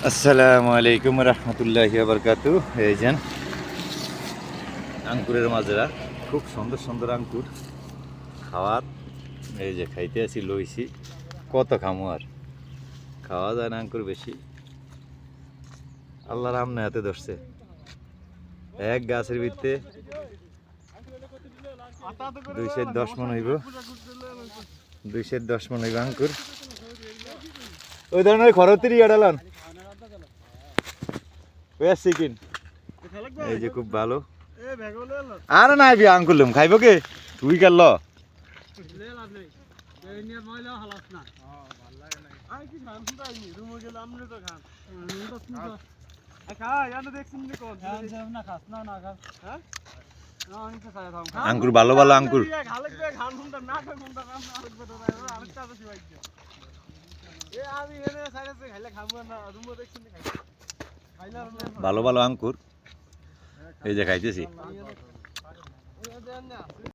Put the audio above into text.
আসসালামু আলাইকুম রহমতুল্লাহি বারকাতু। এই যে আঙ্কুরের মাজরা, খুব সুন্দর সুন্দর আঙ্কুর খাওয়ার। এই যে খাইতে আসি, লইছি, কত খামু আর, খাওয়া যায় না আঙ্কুর বেশি। আল্লাহর আমনে হাতে ধরছে, এক গাছের ভিতরে 210 মন হইব, 210 মন হইব আঙ্কুর। ওই ধরনের খরচের ইয়াডালান চিকেন, এই যে খুব ভালো। আর না আইবি আঙ্কুর লম খাইব কে, তুই কাল আঙ্কুর ভালো ভালো আঙ্কুর, ভালো ভালো আঙ্কুর, এই যে খাইতেছি।